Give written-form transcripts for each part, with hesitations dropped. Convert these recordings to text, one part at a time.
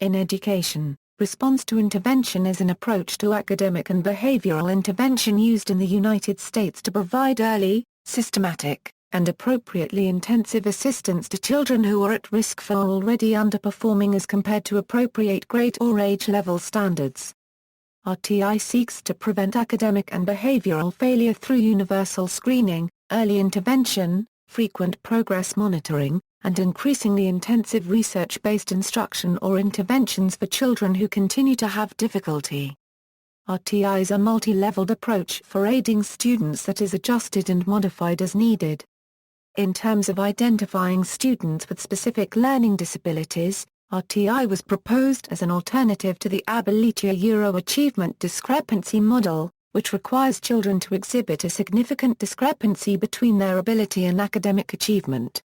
In education, response to intervention is an approach to academic and behavioral intervention used in the United States to provide early, systematic, and appropriately intensive assistance to children who are at risk for or already underperforming as compared to appropriate grade or age level standards. Rti seeks to prevent academic and behavioral failure through universal screening, early intervention, frequent progress monitoring, and increasingly intensive research-based instruction or interventions for children who continue to have difficulty. Rti is a multi-leveled approach for aiding students that is adjusted and modified as needed. In terms of identifying students with specific learning disabilities, Rti was proposed as an alternative to the Ability Achievement Discrepancy model, which requires children to exhibit a significant discrepancy between their ability and academic achievement.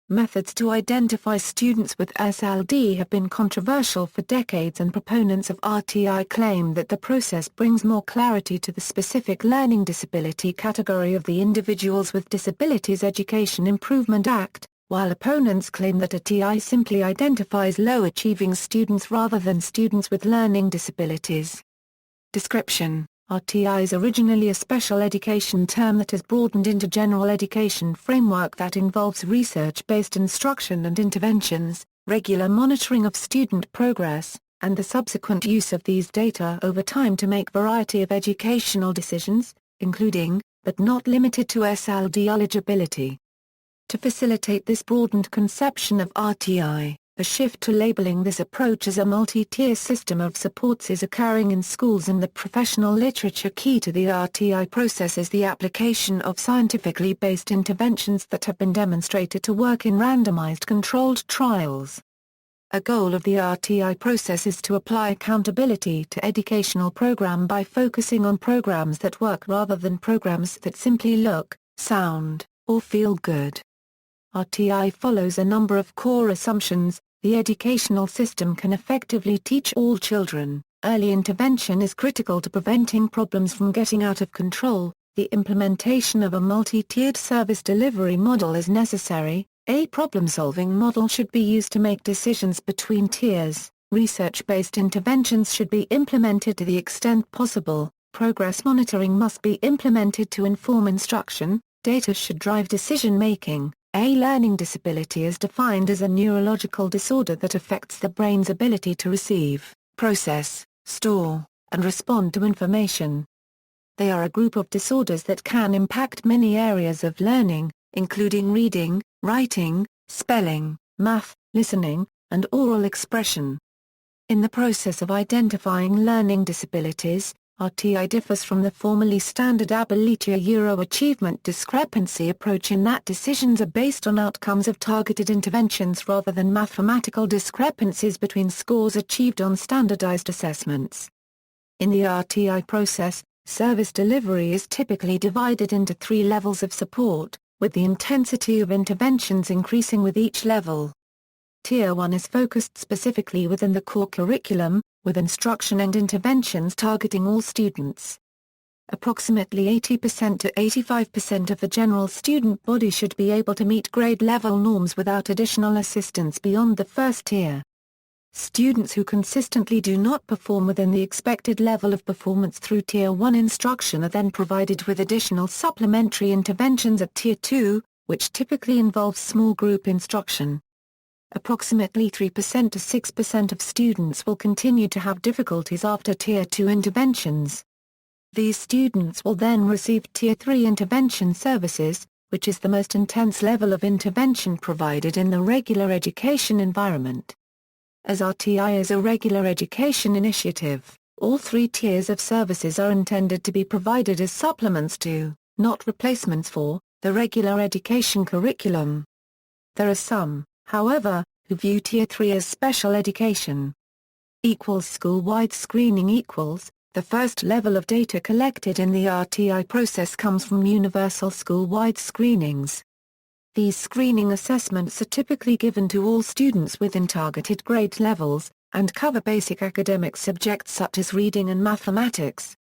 Methods to identify students with Sld have been controversial for decades, and proponents of Rti claim that the process brings more clarity to the specific learning disability category of the Individuals with Disabilities Education Improvement Act, while opponents claim that Rti simply identifies low-achieving students rather than students with learning disabilities. Description: Rti is originally a special education term that has broadened into general education framework that involves research-based instruction and interventions, regular monitoring of student progress, and the subsequent use of these data over time to make variety of educational decisions, including, but not limited to Sld eligibility. To facilitate this broadened conception of Rti, a shift to labeling this approach as a multi-tier system of supports is occurring in schools and the professional literature. Key to the Rti process is the application of scientifically based interventions that have been demonstrated to work in randomized controlled trials. A goal of the Rti process is to apply accountability to educational program by focusing on programs that work rather than programs that simply look, sound, or feel good. Rti follows a number of core assumptions. The educational system can effectively teach all children. Early intervention is critical to preventing problems from getting out of control. The implementation of a multi-tiered service delivery model is necessary. A problem-solving model should be used to make decisions between tiers. Research-based interventions should be implemented to the extent possible. Progress monitoring must be implemented to inform instruction. Data should drive decision-making. A learning disability is defined as a neurological disorder that affects the brain's ability to receive, process, store, and respond to information. They are a group of disorders that can impact many areas of learning, including reading, writing, spelling, math, listening, and oral expression. In the process of identifying learning disabilities, Rti differs from the formerly standard Ability Achievement Discrepancy approach in that decisions are based on outcomes of targeted interventions rather than mathematical discrepancies between scores achieved on standardized assessments. In the Rti process, service delivery is typically divided into 3 levels of support, with the intensity of interventions increasing with each level. Tier 1 is focused specifically within the core curriculum, with instruction and interventions targeting all students. Approximately 80% to 85% of the general student body should be able to meet grade-level norms without additional assistance beyond the first tier. Students who consistently do not perform within the expected level of performance through Tier 1 instruction are then provided with additional supplementary interventions at Tier 2, which typically involves small group instruction. Approximately 3% to 6% of students will continue to have difficulties after Tier 2 interventions. These students will then receive Tier 3 intervention services, which is the most intense level of intervention provided in the regular education environment. As Rti is a regular education initiative, all 3 tiers of services are intended to be provided as supplements to, not replacements for, the regular education curriculum. There are some, however, who view Tier 3 as special education. School-wide screening the first level of data collected in the Rti process comes from universal school-wide screenings. These screening assessments are typically given to all students within targeted grade levels, and cover basic academic subjects such as reading and mathematics.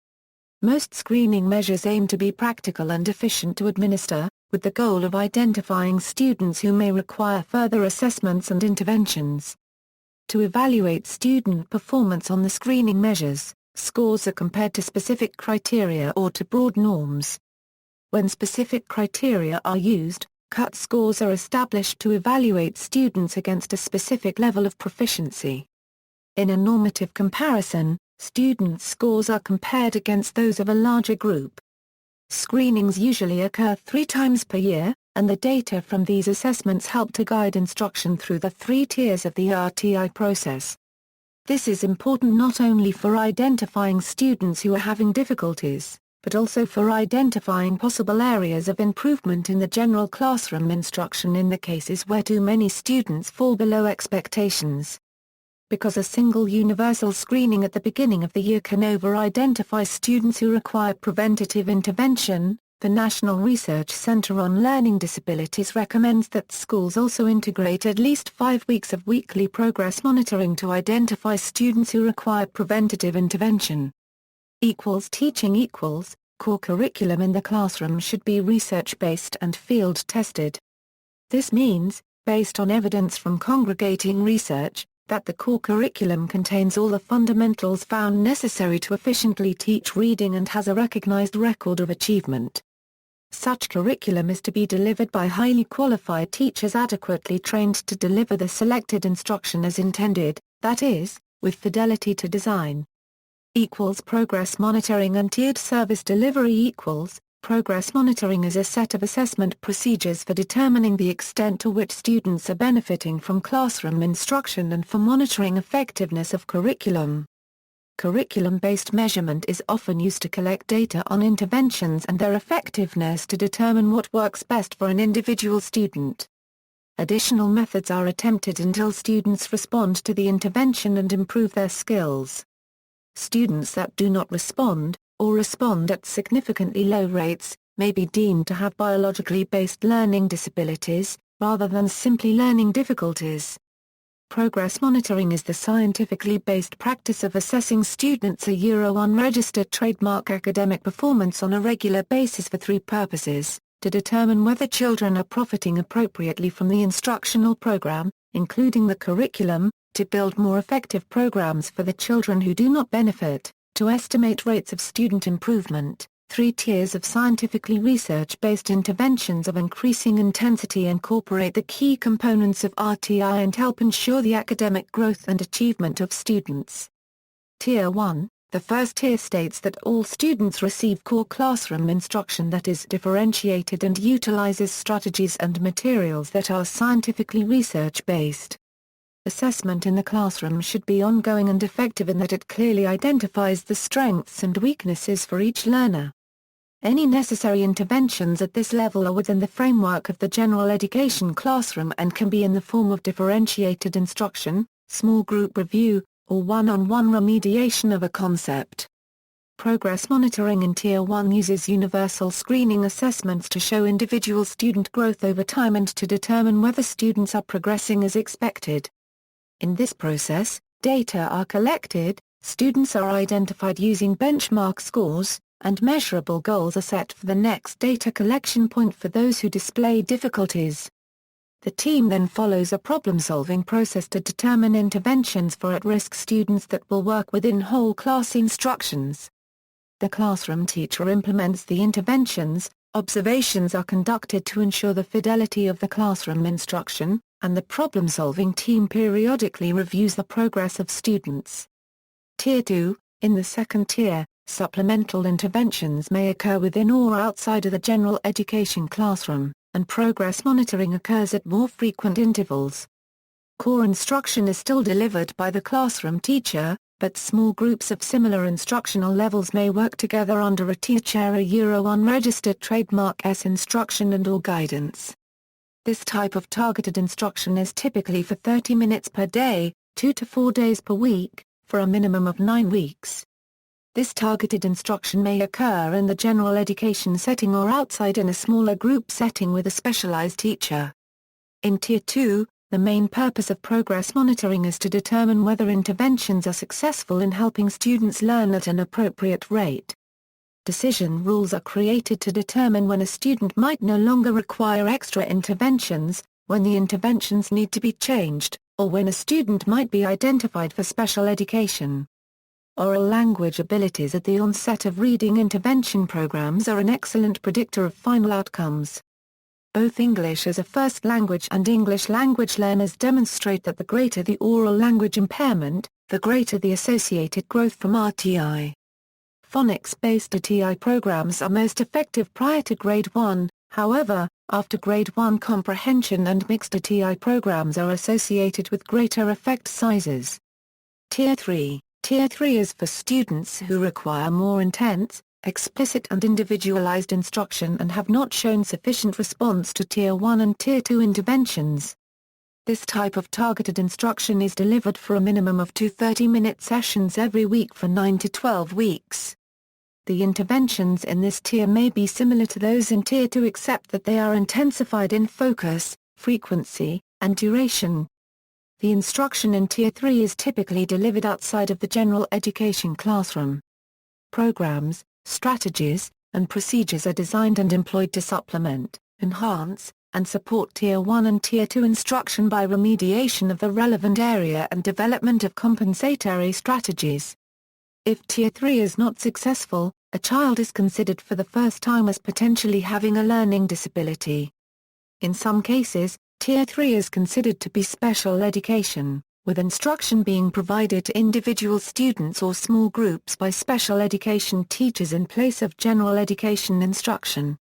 Most screening measures aim to be practical and efficient to administer, with the goal of identifying students who may require further assessments and interventions. to evaluate student performance on the screening measures. Scores are compared to specific criteria or to broad norms. When specific criteria are used, cut scores are established to evaluate students against a specific level of proficiency. In a normative comparison, students' scores are compared against those of a larger group. Screenings usually occur 3 times per year, and the data from these assessments help to guide instruction through the 3 tiers of the RTI process. This is important not only for identifying students who are having difficulties, but also for identifying possible areas of improvement in the general classroom instruction in the cases where too many students fall below expectations. Because a single universal screening at the beginning of the year can over-identify students who require preventative intervention, the National Research Center on Learning Disabilities recommends that schools also integrate at least 5 weeks of weekly progress monitoring to identify students who require preventative intervention. Teaching core curriculum in the classroom should be research-based and field-tested. This means, based on evidence from congregating research, that the core curriculum contains all the fundamentals found necessary to efficiently teach reading and has a recognized record of achievement. Such curriculum is to be delivered by highly qualified teachers adequately trained to deliver the selected instruction as intended, that is, with fidelity to design. Progress monitoring and tiered service delivery. Progress monitoring is a set of assessment procedures for determining the extent to which students are benefiting from classroom instruction and for monitoring effectiveness of curriculum. Curriculum-based measurement is often used to collect data on interventions and their effectiveness to determine what works best for an individual student. Additional methods are attempted until students respond to the intervention and improve their skills. Students that do not respond, or respond at significantly low rates, may be deemed to have biologically based learning disabilities, rather than simply learning difficulties. Progress monitoring is the scientifically based practice of assessing students' unregistered trademark academic performance on a regular basis for 3 purposes: to determine whether children are profiting appropriately from the instructional program, including the curriculum, to build more effective programs for the children who do not benefit, to estimate rates of student improvement. 3 tiers of scientifically research-based interventions of increasing intensity incorporate the key components of RTI and help ensure the academic growth and achievement of students. Tier 1, the first tier states that all students receive core classroom instruction that is differentiated and utilizes strategies and materials that are scientifically research-based. Assessment in the classroom should be ongoing and effective in that it clearly identifies the strengths and weaknesses for each learner. Any necessary interventions at this level are within the framework of the general education classroom and can be in the form of differentiated instruction, small group review, or one-on-one remediation of a concept. Progress monitoring in Tier 1 uses universal screening assessments to show individual student growth over time and to determine whether students are progressing as expected. In this process, data are collected, students are identified using benchmark scores, and measurable goals are set for the next data collection point for those who display difficulties. The team then follows a problem-solving process to determine interventions for at-risk students that will work within whole class instructions. The classroom teacher implements the interventions, observations are conducted to ensure the fidelity of the classroom instruction, and the problem-solving team periodically reviews the progress of students. Tier 2, in the second tier, supplemental interventions may occur within or outside of the general education classroom, and progress monitoring occurs at more frequent intervals. Core instruction is still delivered by the classroom teacher, but small groups of similar instructional levels may work together under a teacher unregistered trademark S instruction and/or guidance. This type of targeted instruction is typically for 30 minutes per day, 2 to 4 days per week, for a minimum of 9 weeks. This targeted instruction may occur in the general education setting or outside in a smaller group setting with a specialized teacher. In Tier 2, the main purpose of progress monitoring is to determine whether interventions are successful in helping students learn at an appropriate rate. Decision rules are created to determine when a student might no longer require extra interventions, when the interventions need to be changed, or when a student might be identified for special education. Oral language abilities at the onset of reading intervention programs are an excellent predictor of final outcomes. Both English as a first language and English language learners demonstrate that the greater the oral language impairment, the greater the associated growth from RTI. Phonics-based Rti programs are most effective prior to Grade 1, however, after Grade 1 comprehension and mixed Rti programs are associated with greater effect sizes. Tier 3. Tier 3 is for students who require more intense, explicit and individualized instruction and have not shown sufficient response to Tier 1 and Tier 2 interventions. This type of targeted instruction is delivered for a minimum of 2 30-minute sessions every week for 9 to 12 weeks. The interventions in this tier may be similar to those in Tier 2 except that they are intensified in focus, frequency, and duration. The instruction in Tier 3 is typically delivered outside of the general education classroom. Programs, strategies, and procedures are designed and employed to supplement, enhance, and support Tier 1 and Tier 2 instruction by remediation of the relevant area and development of compensatory strategies. If Tier 3 is not successful, a child is considered for the first time as potentially having a learning disability. In some cases, Tier 3 is considered to be special education, with instruction being provided to individual students or small groups by special education teachers in place of general education instruction.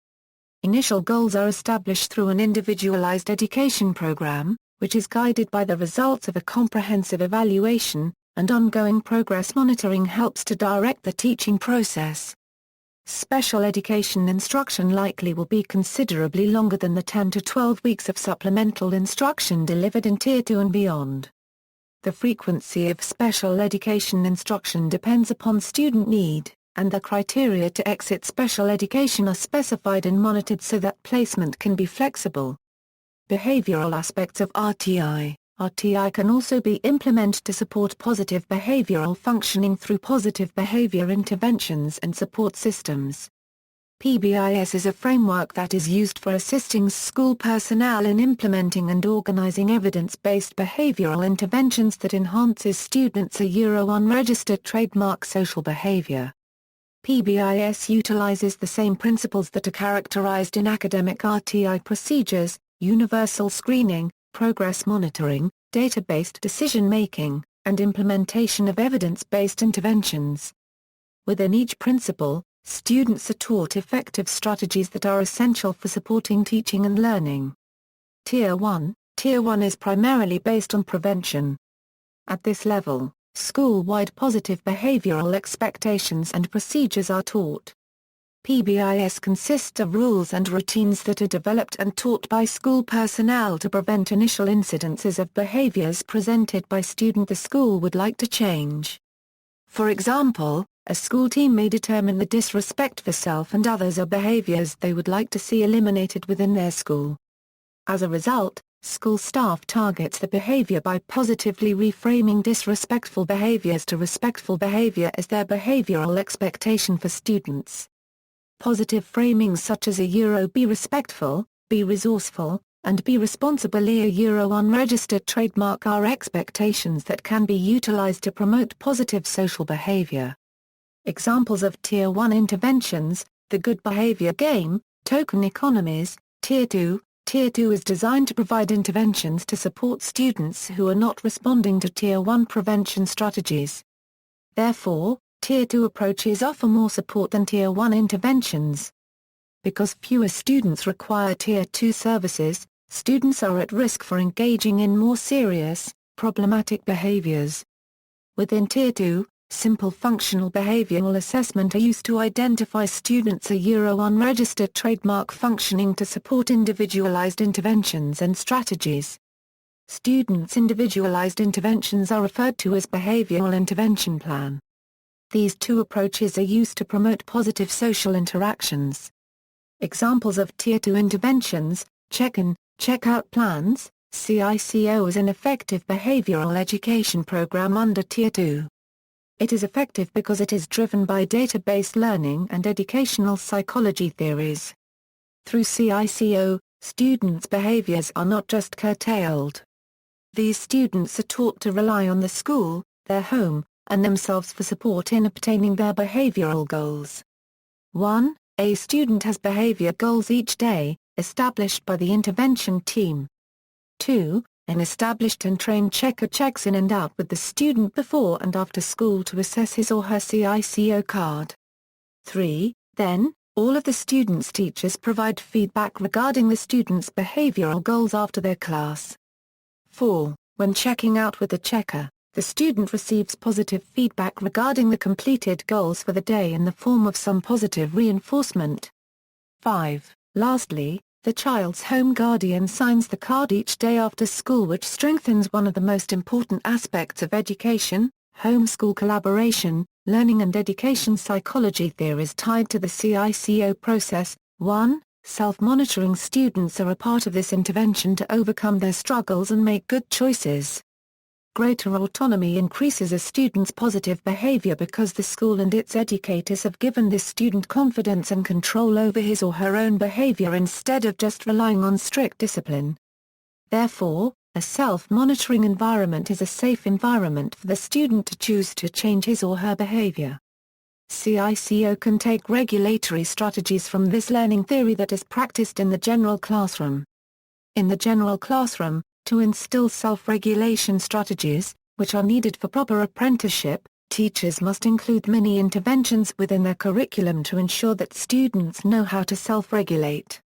Initial goals are established through an individualized education program, which is guided by the results of a comprehensive evaluation, and ongoing progress monitoring helps to direct the teaching process. Special education instruction likely will be considerably longer than the 10 to 12 weeks of supplemental instruction delivered in Tier 2 and beyond. The frequency of special education instruction depends upon student need, and the criteria to exit special education are specified and monitored so that placement can be flexible. Behavioral aspects of RTI. RTI can also be implemented to support positive behavioral functioning through positive behavior interventions and support systems. PBIS is a framework that is used for assisting school personnel in implementing and organizing evidence-based behavioral interventions that enhances students' unregistered trademark social behavior. PBIS utilizes the same principles that are characterized in academic RTI procedures: universal screening, progress monitoring, data-based decision-making, and implementation of evidence-based interventions. Within each principle, students are taught effective strategies that are essential for supporting teaching and learning. Tier 1. Tier 1 is primarily based on prevention. At this level, school-wide positive behavioral expectations and procedures are taught. PBIS consists of rules and routines that are developed and taught by school personnel to prevent initial incidences of behaviors presented by student the school would like to change. For example, a school team may determine the disrespect for self and others are behaviors they would like to see eliminated within their school. As a result, school staff targets the behavior by positively reframing disrespectful behaviors to respectful behavior as their behavioral expectation for students. Positive framings such as be respectful, be resourceful, and be responsible unregistered trademark are expectations that can be utilized to promote positive social behavior. Examples of Tier 1 interventions: the good behavior game, token economies. Tier 2. Tier 2 is designed to provide interventions to support students who are not responding to Tier 1 prevention strategies. Therefore, Tier 2 approaches offer more support than Tier 1 interventions. Because fewer students require Tier 2 services, students are at risk for engaging in more serious, problematic behaviors. Within Tier 2, simple functional behavioral assessment are used to identify students' unregistered trademark functioning to support individualized interventions and strategies. Students' individualized interventions are referred to as behavioral intervention plan. These two approaches are used to promote positive social interactions. Examples of Tier 2 interventions: check-in, check-out plans. CICO is an effective behavioral education program under Tier 2. It is effective because it is driven by data-based learning and educational psychology theories. Through CICO, students' behaviors are not just curtailed. These students are taught to rely on the school, their home, and themselves for support in obtaining their behavioral goals. 1. A student has behavior goals each day, established by the intervention team. 2. An established and trained checker checks in and out with the student before and after school to assess his or her CICO card. 3. Then, all of the student's teachers provide feedback regarding the student's behavioral goals after their class. 4. When checking out with the checker, the student receives positive feedback regarding the completed goals for the day in the form of some positive reinforcement. 5. Lastly, the child's home guardian signs the card each day after school, which strengthens one of the most important aspects of education, home-school collaboration, learning and education psychology theories tied to the CICO process. 1. Self-monitoring students are a part of this intervention to overcome their struggles and make good choices. Greater autonomy increases a student's positive behavior because the school and its educators have given this student confidence and control over his or her own behavior instead of just relying on strict discipline. Therefore, a self-monitoring environment is a safe environment for the student to choose to change his or her behavior. CICO can take regulatory strategies from this learning theory that is practiced in the general classroom. In the general classroom, to instill self-regulation strategies, which are needed for proper apprenticeship, teachers must include many interventions within their curriculum to ensure that students know how to self-regulate.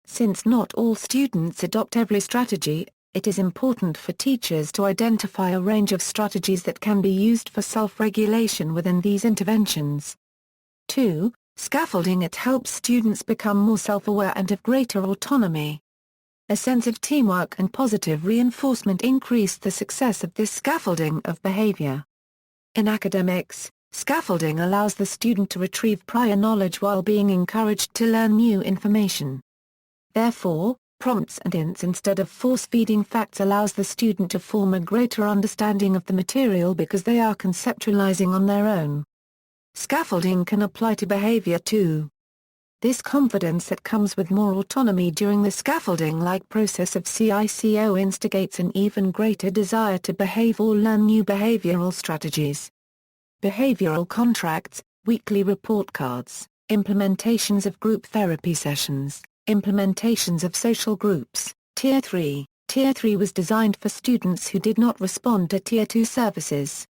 Since not all students adopt every strategy, it is important for teachers to identify a range of strategies that can be used for self-regulation within these interventions. 2. Scaffolding. It helps students become more self-aware and have greater autonomy. A sense of teamwork and positive reinforcement increase the success of this scaffolding of behavior. In academics, scaffolding allows the student to retrieve prior knowledge while being encouraged to learn new information. Therefore, prompts and hints instead of force-feeding facts allows the student to form a greater understanding of the material because they are conceptualizing on their own. Scaffolding can apply to behavior too. This confidence that comes with more autonomy during the scaffolding-like process of CICO instigates an even greater desire to behave or learn new behavioral strategies. Behavioral contracts, weekly report cards, implementations of group therapy sessions, implementations of social groups. Tier 3. Tier 3 was designed for students who did not respond to Tier 2 services.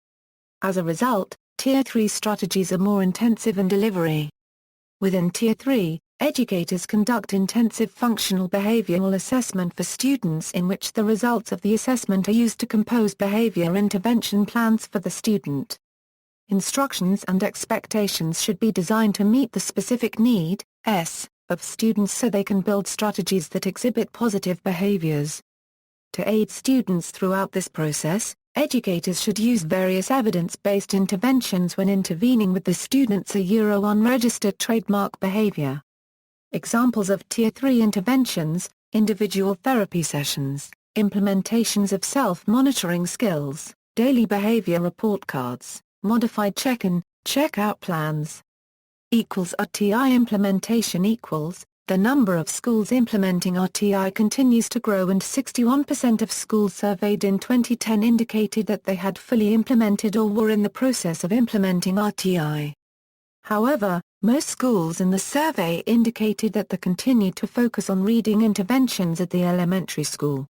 As a result, Tier 3 strategies are more intensive in delivery. Within Tier 3, educators conduct intensive functional behavioral assessment for students in which the results of the assessment are used to compose behavior intervention plans for the student. Instructions and expectations should be designed to meet the specific needs of students so they can build strategies that exhibit positive behaviors. To aid students throughout this process, educators should use various evidence-based interventions when intervening with the students' unregistered trademark behavior. Examples of Tier 3 interventions: individual therapy sessions, implementations of self-monitoring skills, daily behavior report cards, modified check-in, check-out plans. Rti implementation equals, the number of schools implementing Rti continues to grow and 61% of schools surveyed in 2010 indicated that they had fully implemented or were in the process of implementing Rti. However, most schools in the survey indicated that they continued to focus on reading interventions at the elementary school.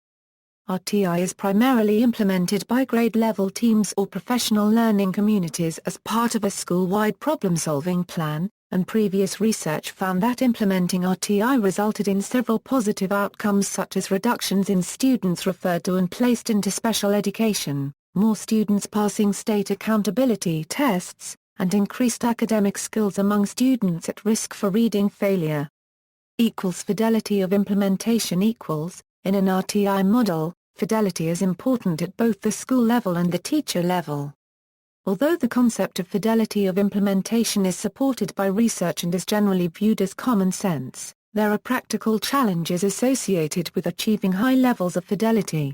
Rti is primarily implemented by grade-level teams or professional learning communities as part of a school-wide problem-solving plan, and previous research found that implementing Rti resulted in several positive outcomes such as reductions in students referred to and placed into special education, more students passing state accountability tests, and increased academic skills among students at risk for reading failure. Fidelity of implementation equals, in an Rti model, fidelity is important at both the school level and the teacher level. Although the concept of fidelity of implementation is supported by research and is generally viewed as common sense, there are practical challenges associated with achieving high levels of fidelity.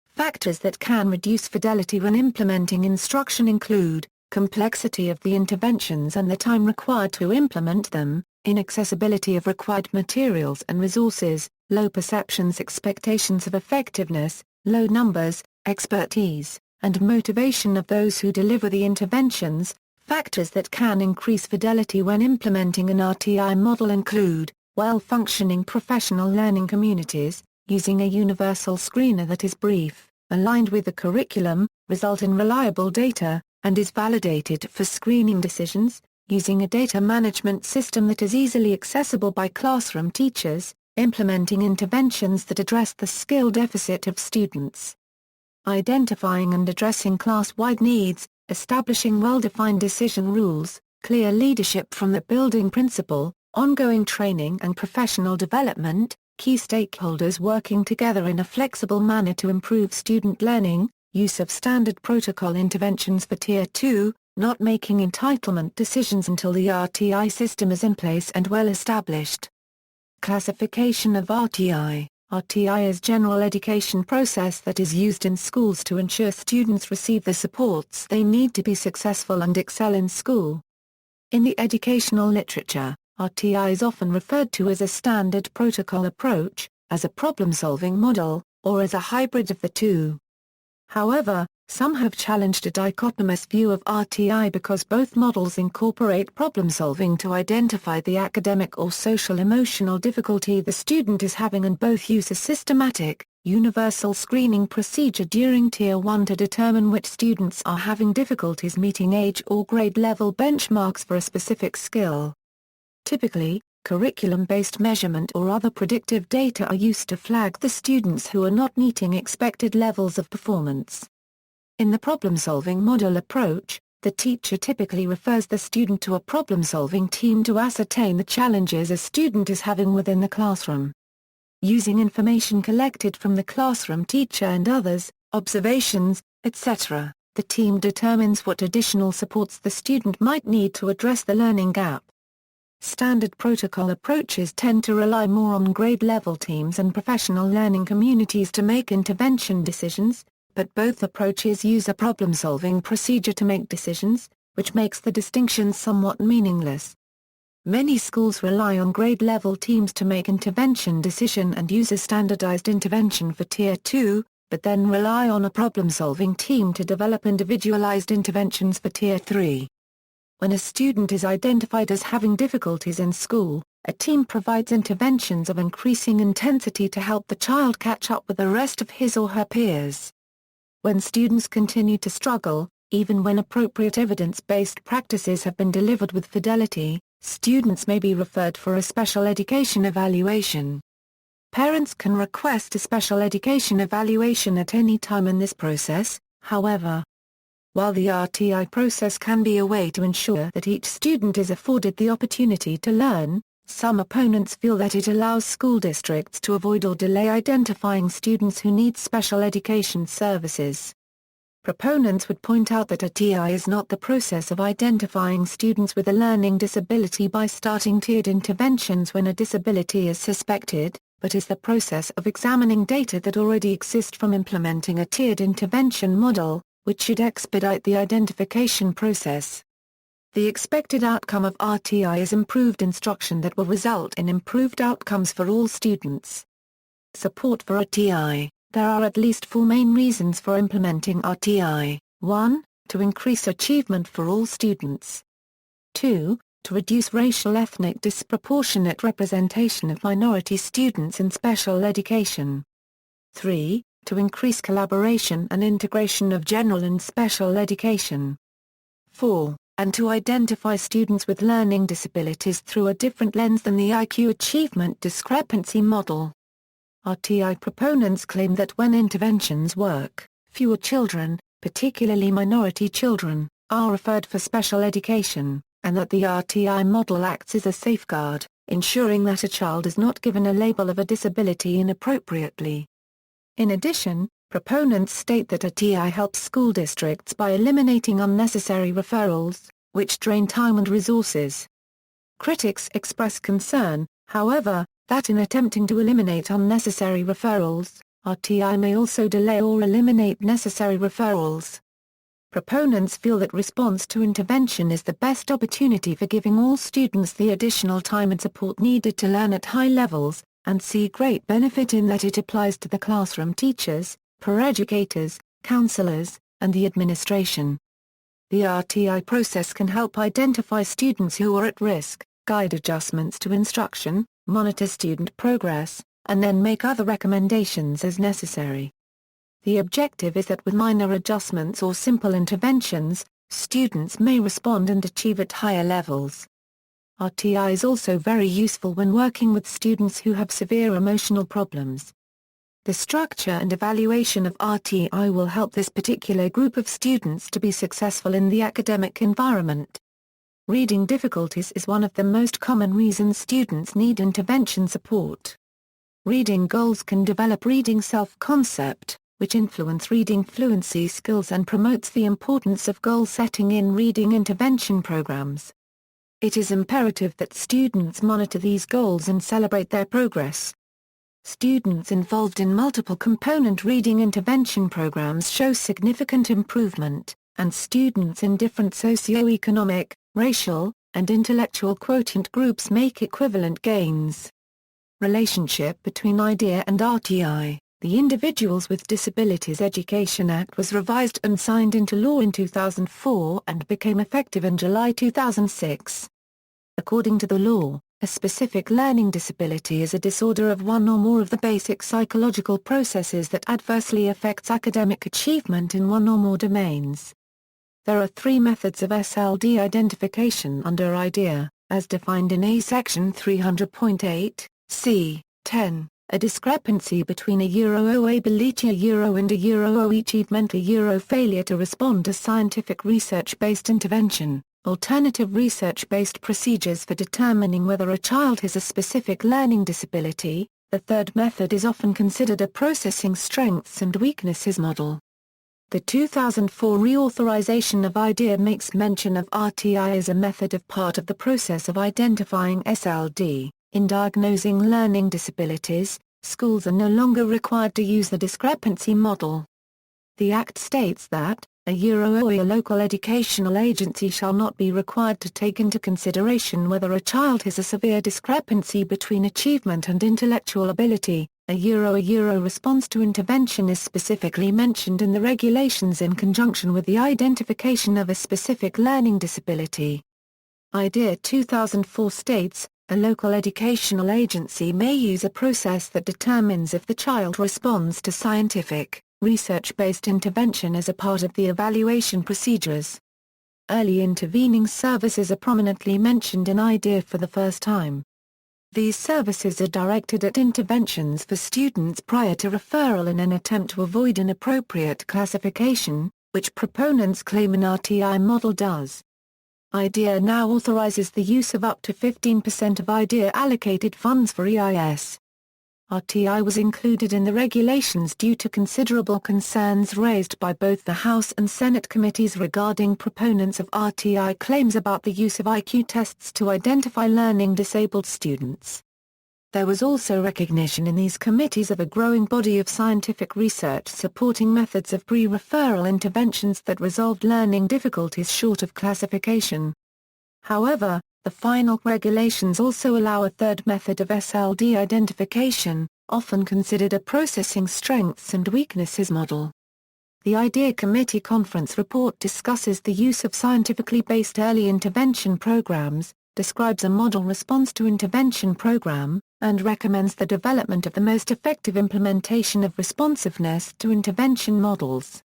Factors that can reduce fidelity when implementing instruction include complexity of the interventions and the time required to implement them, inaccessibility of required materials and resources, low perceptions expectations of effectiveness, low numbers, expertise, and motivation of those who deliver the interventions. Factors that can increase fidelity when implementing an RTI model include well-functioning professional learning communities, using a universal screener that is brief, aligned with the curriculum, result in reliable data, and is validated for screening decisions, using a data management system that is easily accessible by classroom teachers, implementing interventions that address the skill deficit of students, identifying and addressing class-wide needs, establishing well-defined decision rules, clear leadership from the building principle, ongoing training and professional development, key stakeholders working together in a flexible manner to improve student learning, use of standard protocol interventions for Tier 2, not making entitlement decisions until the RTI system is in place and well established. Classification of RTI. RTI is general education process that is used in schools to ensure students receive the supports they need to be successful and excel in school. In the educational literature, RTI is often referred to as a standard protocol approach, as a problem-solving model, or as a hybrid of the two. However, some have challenged a dichotomous view of RTI because both models incorporate problem-solving to identify the academic or social-emotional difficulty the student is having, and both use a systematic, universal screening procedure during Tier 1 to determine which students are having difficulties meeting age or grade level benchmarks for a specific skill. Typically, curriculum-based measurement or other predictive data are used to flag the students who are not meeting expected levels of performance. In the problem-solving model approach, the teacher typically refers the student to a problem-solving team to ascertain the challenges a student is having within the classroom. Using information collected from the classroom teacher and others, observations, etc., the team determines what additional supports the student might need to address the learning gap. Standard protocol approaches tend to rely more on grade-level teams and professional learning communities to make intervention decisions, but both approaches use a problem-solving procedure to make decisions, which makes the distinction somewhat meaningless. Many schools rely on grade-level teams to make intervention decision and use a standardized intervention for Tier 2, but then rely on a problem-solving team to develop individualized interventions for Tier 3. When a student is identified as having difficulties in school, a team provides interventions of increasing intensity to help the child catch up with the rest of his or her peers. When students continue to struggle, even when appropriate evidence-based practices have been delivered with fidelity, students may be referred for a special education evaluation. Parents can request a special education evaluation at any time in this process, however. While the RTI process can be a way to ensure that each student is afforded the opportunity to learn, some opponents feel that it allows school districts to avoid or delay identifying students who need special education services. Proponents would point out that RTI is not the process of identifying students with a learning disability by starting tiered interventions when a disability is suspected, but is the process of examining data that already exist from implementing a tiered intervention model, which should expedite the identification process. The expected outcome of RTI is improved instruction that will result in improved outcomes for all students. Support for RTI. There are at least 4 main reasons for implementing RTI. 1. To increase achievement for all students. 2. To reduce racial ethnic disproportionate representation of minority students in special education. 3. To increase collaboration and integration of general and special education. 4. And to identify students with learning disabilities through a different lens than the IQ achievement discrepancy model. RTI proponents claim that when interventions work, fewer children, particularly minority children, are referred for special education, and that the RTI model acts as a safeguard, ensuring that a child is not given a label of a disability inappropriately. In addition, proponents state that RTI helps school districts by eliminating unnecessary referrals, which drain time and resources. Critics express concern, however, that in attempting to eliminate unnecessary referrals, RTI may also delay or eliminate necessary referrals. Proponents feel that response to intervention is the best opportunity for giving all students the additional time and support needed to learn at high levels, and see great benefit in that it applies to the classroom teachers, peer educators, counselors, and the administration. The RTI process can help identify students who are at risk, guide adjustments to instruction, monitor student progress, and then make other recommendations as necessary. The objective is that with minor adjustments or simple interventions, students may respond and achieve at higher levels. RTI is also very useful when working with students who have severe emotional problems. The structure and evaluation of RTI will help this particular group of students to be successful in the academic environment. Reading difficulties is one of the most common reasons students need intervention support. Reading goals can develop reading self-concept, which influence reading fluency skills and promotes the importance of goal setting in reading intervention programs. It is imperative that students monitor these goals and celebrate their progress. Students involved in multiple component reading intervention programs show significant improvement, and students in different socio-economic, racial, and intellectual quotient groups make equivalent gains. Relationship between IDEA and RTI. The Individuals with Disabilities Education Act was revised and signed into law in 2004 and became effective in July 2006. According to the law, a specific learning disability is a disorder of one or more of the basic psychological processes that adversely affects academic achievement in one or more domains. There are three methods of Sld identification under IDEA, as defined in A Section 300.8, c. 10, a discrepancy between a ability and a achievement failure to respond to scientific research-based intervention. Alternative research-based procedures for determining whether a child has a specific learning disability. The third method is often considered a processing strengths and weaknesses model. The 2004 reauthorization of IDEA makes mention of RTI as a method of part of the process of identifying SLD. In diagnosing learning disabilities, schools are no longer required to use the discrepancy model. The Act states that a local educational agency shall not be required to take into consideration whether a child has a severe discrepancy between achievement and intellectual ability. A response to intervention is specifically mentioned in the regulations in conjunction with the identification of a specific learning disability. IDEA 2004 states, a local educational agency may use a process that determines if the child responds to scientific, research-based intervention as a part of the evaluation procedures. Early intervening services are prominently mentioned in IDEA for the first time. These services are directed at interventions for students prior to referral in an attempt to avoid inappropriate classification, which proponents claim an RTI model does. IDEA now authorizes the use of up to 15% of IDEA allocated funds for EIS. RTI was included in the regulations due to considerable concerns raised by both the House and Senate committees regarding proponents of RTI claims about the use of IQ tests to identify learning disabled students. There was also recognition in these committees of a growing body of scientific research supporting methods of pre-referral interventions that resolved learning difficulties short of classification. However, the final regulations also allow a third method of Sld identification, often considered a processing strengths and weaknesses model. The IDEA Committee Conference report discusses the use of scientifically based early intervention programs, describes a model response to intervention program, and recommends the development of the most effective implementation of responsiveness to intervention models.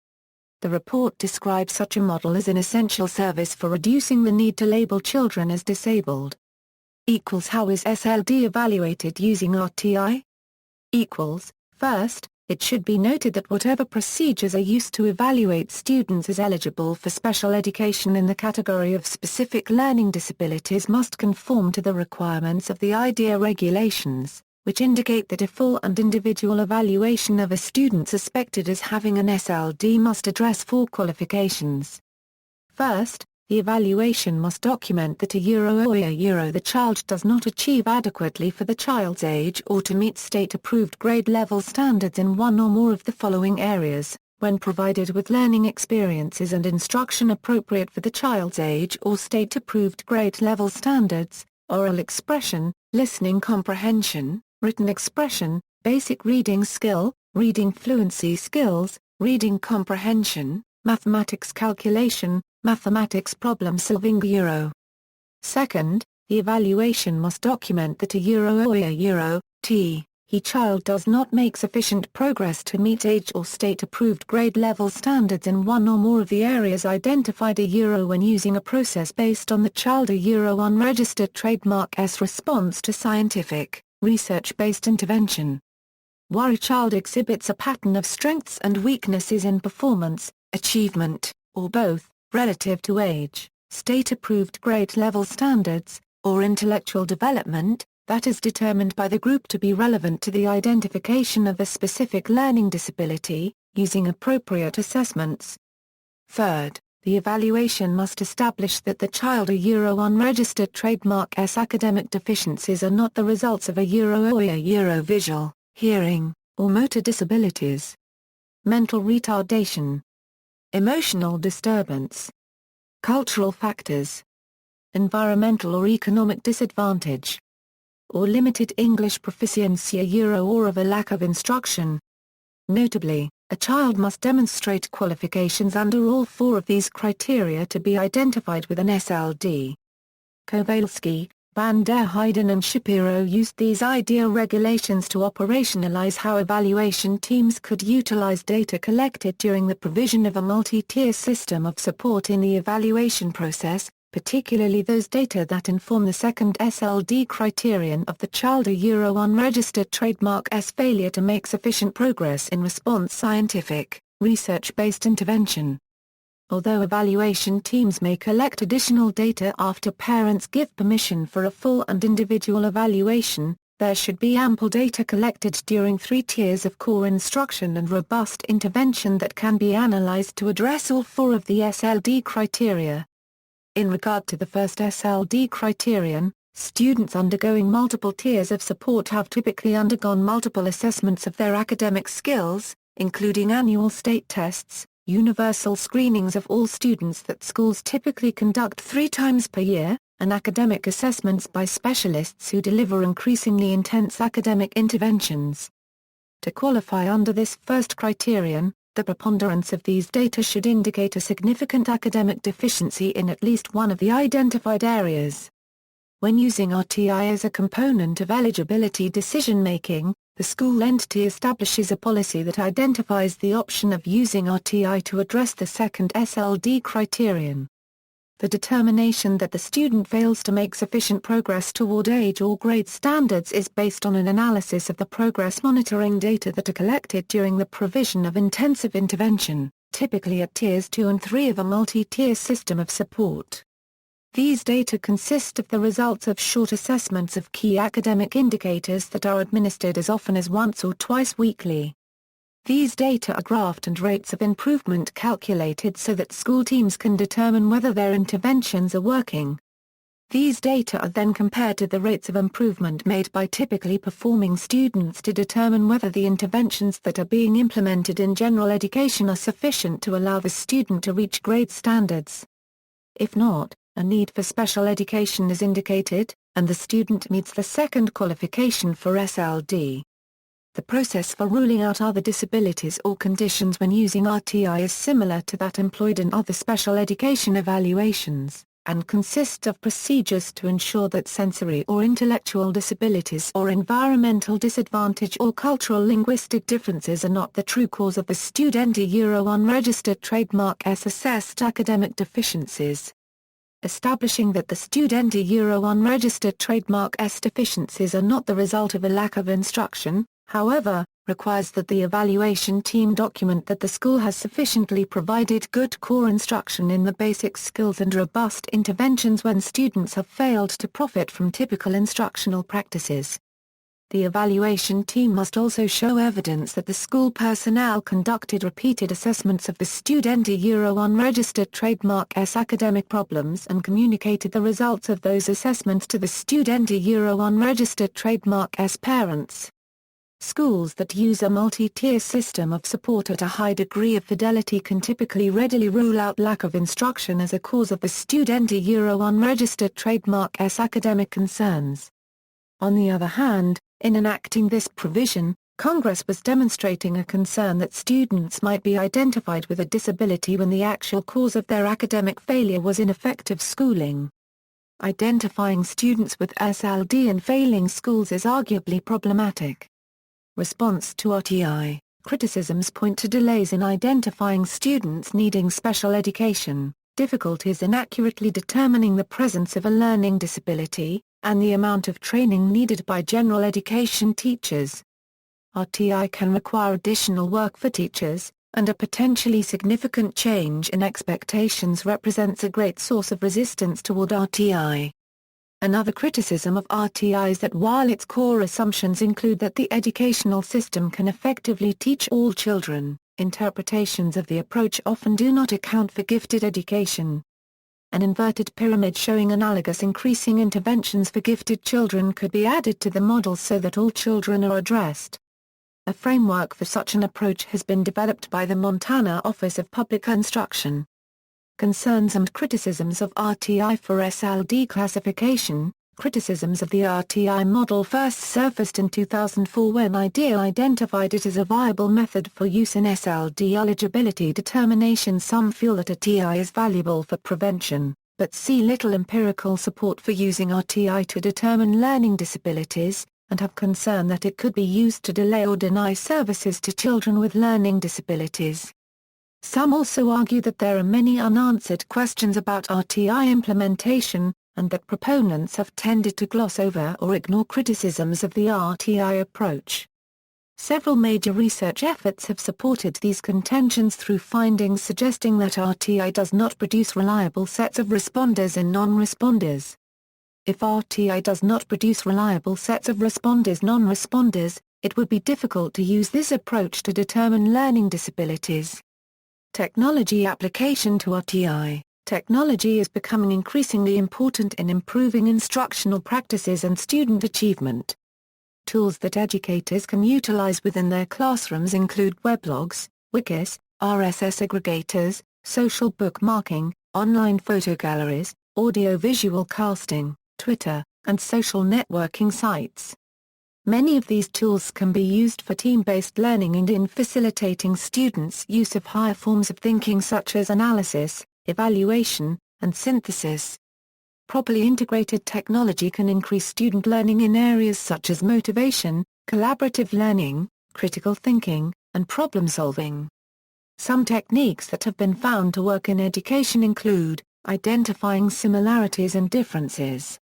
The report describes such a model as an essential service for reducing the need to label children as disabled. How is Sld evaluated using RTI? First, it should be noted that whatever procedures are used to evaluate students as eligible for special education in the category of specific learning disabilities must conform to the requirements of the IDEA regulations, which indicate that a full and individual evaluation of a student suspected as having an Sld must address four qualifications. First, the evaluation must document that the child does not achieve adequately for the child's age or to meet state-approved grade-level standards in one or more of the following areas, when provided with learning experiences and instruction appropriate for the child's age or state-approved grade-level standards: oral expression, listening comprehension, written expression, basic reading skill, reading fluency skills, reading comprehension, mathematics calculation, mathematics problem-solving Euro. Second, the evaluation must document that a Euro or a Euro, T, he child does not make sufficient progress to meet age or state-approved grade level standards in one or more of the areas identified a Euro when using a process based on the child a Euro unregistered trademark S response to scientific, research-based intervention. Where a child exhibits a pattern of strengths and weaknesses in performance, achievement, or both, relative to age, state-approved grade level standards, or intellectual development, that is determined by the group to be relevant to the identification of a specific learning disability, using appropriate assessments. Third, the evaluation must establish that the child a Euro unregistered trademark S academic deficiencies are not the results of a Euro or a Euro visual, hearing, or motor disabilities. Mental retardation, emotional disturbance, cultural factors, environmental or economic disadvantage, or limited English proficiency a Euro or of a lack of instruction. Notably, a child must demonstrate qualifications under all four of these criteria to be identified with an SLD. Kowalski, Van der Heijden and Shapiro used these IDEA regulations to operationalize how evaluation teams could utilize data collected during the provision of a multi-tier system of support in the evaluation process, particularly those data that inform the second SLD criterion of the child a Euro unregistered trademark S failure to make sufficient progress in response scientific, research-based intervention. Although evaluation teams may collect additional data after parents give permission for a full and individual evaluation, there should be ample data collected during 3 tiers of core instruction and robust intervention that can be analyzed to address all 4 of the SLD criteria. In regard to the first SLD criterion, students undergoing multiple tiers of support have typically undergone multiple assessments of their academic skills, including annual state tests, universal screenings of all students that schools typically conduct 3 times per year, and academic assessments by specialists who deliver increasingly intense academic interventions. To qualify under this first criterion, the preponderance of these data should indicate a significant academic deficiency in at least one of the identified areas. When using RTI as a component of eligibility decision-making, the school entity establishes a policy that identifies the option of using RTI to address the second SLD criterion. The determination that the student fails to make sufficient progress toward age or grade standards is based on an analysis of the progress monitoring data that are collected during the provision of intensive intervention, typically at tiers 2 and 3 of a multi-tier system of support. These data consist of the results of short assessments of key academic indicators that are administered as often as once or twice weekly. These data are graphed and rates of improvement calculated so that school teams can determine whether their interventions are working. These data are then compared to the rates of improvement made by typically performing students to determine whether the interventions that are being implemented in general education are sufficient to allow the student to reach grade standards. If not, a need for special education is indicated, and the student meets the second qualification for SLD. The process for ruling out other disabilities or conditions when using RTI is similar to that employed in other special education evaluations, and consists of procedures to ensure that sensory or intellectual disabilities or environmental disadvantage or cultural linguistic differences are not the true cause of the student Euro unregistered trademark S assessed academic deficiencies. Establishing that the student Euro unregistered trademark S deficiencies are not the result of a lack of instruction, however, requires that the evaluation team document that the school has sufficiently provided good core instruction in the basic skills and robust interventions when students have failed to profit from typical instructional practices. The evaluation team must also show evidence that the school personnel conducted repeated assessments of the student Euro unregistered trademark S academic problems and communicated the results of those assessments to the student Euro unregistered trademark S parents. Schools that use a multi-tier system of support at a high degree of fidelity can typically readily rule out lack of instruction as a cause of the student Euro unregistered trademark S academic concerns. On the other hand, in enacting this provision, Congress was demonstrating a concern that students might be identified with a disability when the actual cause of their academic failure was ineffective schooling. Identifying students with SLD in failing schools is arguably problematic. Response to Rti criticisms point to delays in identifying students needing special education, difficulties in accurately determining the presence of a learning disability, and the amount of training needed by general education teachers. Rti can require additional work for teachers, and a potentially significant change in expectations represents a great source of resistance toward Rti. Another criticism of Rti is that while its core assumptions include that the educational system can effectively teach all children, interpretations of the approach often do not account for gifted education. An inverted pyramid showing analogous increasing interventions for gifted children could be added to the model so that all children are addressed. A framework for such an approach has been developed by the Montana Office of Public Instruction. Concerns and criticisms of Rti for Sld classification. Criticisms of the Rti model first surfaced in 2004 when IDEA identified it as a viable method for use in Sld eligibility determination. Some feel that Rti is valuable for prevention, but see little empirical support for using Rti to determine learning disabilities, and have concern that it could be used to delay or deny services to children with learning disabilities. Some also argue that there are many unanswered questions about Rti implementation, and that proponents have tended to gloss over or ignore criticisms of the Rti approach. Several major research efforts have supported these contentions through findings suggesting that Rti does not produce reliable sets of responders and non-responders. If Rti does not produce reliable sets of responders/non-responders, it would be difficult to use this approach to determine learning disabilities. Technology application to Rti. Technology is becoming increasingly important in improving instructional practices and student achievement. Tools that educators can utilize within their classrooms include weblogs, wikis, RSS aggregators, social bookmarking, online photo galleries, audio-visual casting, Twitter, and social networking sites. Many of these tools can be used for team-based learning and in facilitating students' use of higher forms of thinking such as analysis, evaluation, and synthesis. Properly integrated technology can increase student learning in areas such as motivation, collaborative learning, critical thinking, and problem-solving. Some techniques that have been found to work in education include identifying similarities and differences,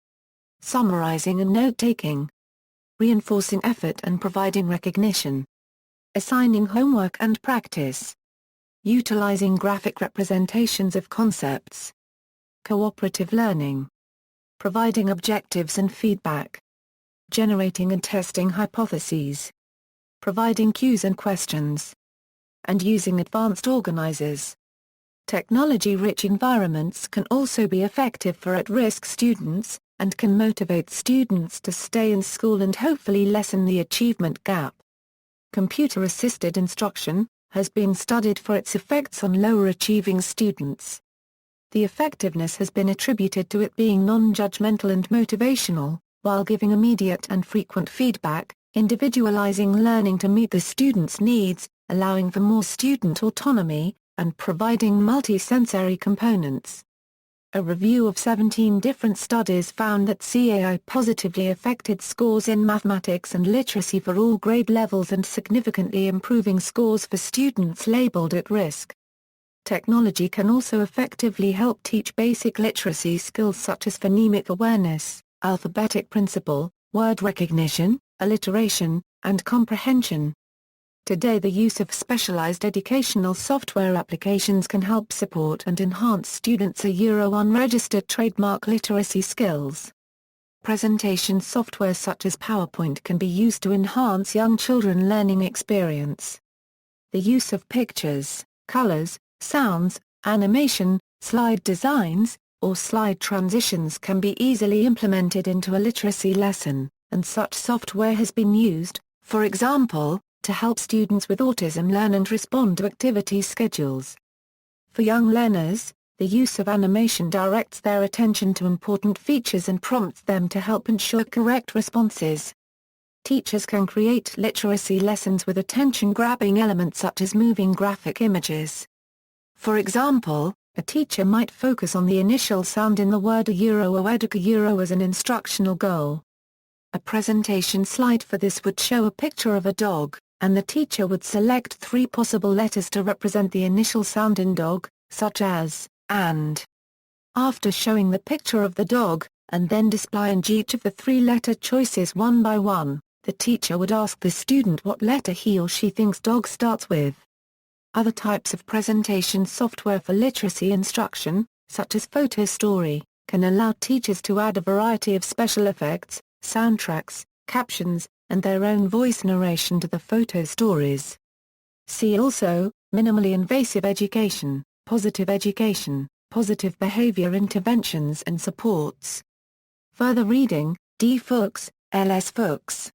summarizing and note-taking, reinforcing effort and providing recognition, assigning homework and practice, utilizing graphic representations of concepts, cooperative learning, providing objectives and feedback, generating and testing hypotheses, providing cues and questions, and using advanced organizers. Technology-rich environments can also be effective for at-risk students, and can motivate students to stay in school and hopefully lessen the achievement gap. Computer-assisted instruction has been studied for its effects on lower-achieving students. The effectiveness has been attributed to it being non-judgmental and motivational, while giving immediate and frequent feedback, individualizing learning to meet the student's needs, allowing for more student autonomy, and providing multi-sensory components. A review of 17 different studies found that CAI positively affected scores in mathematics and literacy for all grade levels and significantly improving scores for students labeled at risk. Technology can also effectively help teach basic literacy skills such as phonemic awareness, alphabetic principle, word recognition, alliteration, and comprehension. Today the use of specialized educational software applications can help support and enhance students' unregistered trademark literacy skills. Presentation software such as PowerPoint can be used to enhance young children's learning experience. The use of pictures, colors, sounds, animation, slide designs, or slide transitions can be easily implemented into a literacy lesson, and such software has been used, for example, to help students with autism learn and respond to activity schedules. For young learners, the use of animation directs their attention to important features and prompts them to help ensure correct responses. teachers can create literacy lessons with attention-grabbing elements such as moving graphic images. For example, a teacher might focus on the initial sound in the word euro or euro as an instructional goal. A presentation slide for this would show a picture of a dog, and the teacher would select 3 possible letters to represent the initial sound in dog, such as and. After showing the picture of the dog, and then displaying each of the 3 letter choices one by one, the teacher would ask the student what letter he or she thinks dog starts with. Other types of presentation software for literacy instruction, such as Photo Story, can allow teachers to add a variety of special effects, soundtracks, captions, and their own voice narration to the photo stories. See also, minimally invasive education, positive behavior interventions and supports. Further reading, D. Fuchs, L.S. Fuchs.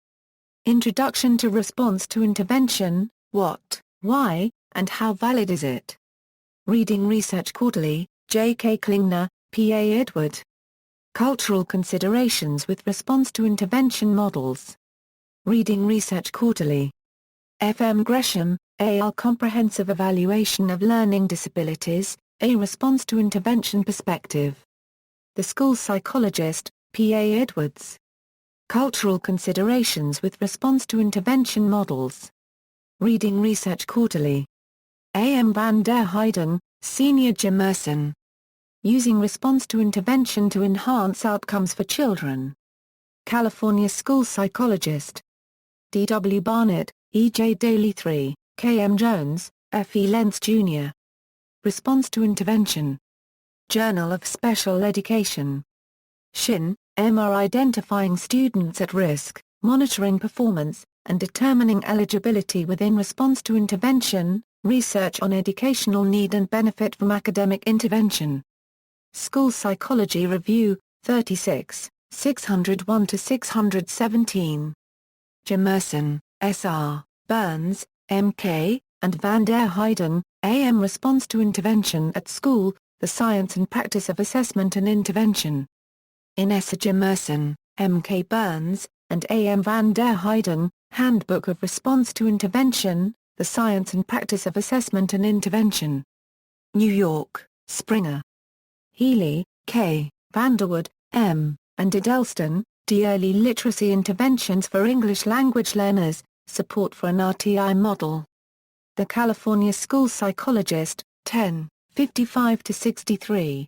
Introduction to Response to Intervention, What, Why, and How Valid Is It? Reading Research Quarterly, J. K. Klingner, P. A. Edward. Cultural Considerations with Response to Intervention Models. Reading Research Quarterly. F. M. Gresham, A. L. Comprehensive Evaluation of Learning Disabilities, A Response to Intervention Perspective. The School Psychologist, P. A. Edwards. Cultural Considerations with Response to Intervention Models. Reading Research Quarterly. A. M. van der Heijden, Senior Jimerson. Using Response to Intervention to Enhance Outcomes for Children. California School Psychologist. D. W. Barnett, E. J. Daly III, K. M. Jones, F. E. Lentz Jr. Response to Intervention. Journal of Special Education. Shin, M. R. Identifying Students at Risk, Monitoring Performance, and Determining Eligibility Within Response to Intervention, Research on Educational Need and Benefit from Academic Intervention. School Psychology Review, 36, 601-617. Jimerson, S. R., Burns, M. K., and van der Heijden, A. M. Response to Intervention at School, The Science and Practice of Assessment and Intervention. In S. Jimerson, M. K. Burns, and A. M. van der Heijden, Handbook of Response to Intervention, The Science and Practice of Assessment and Intervention. New York, Springer. Healy, K., Vanderwood, M., and Edelston, D. Early Literacy Interventions for English Language Learners, Support for an Rti Model. The California School Psychologist, 10, 55-63.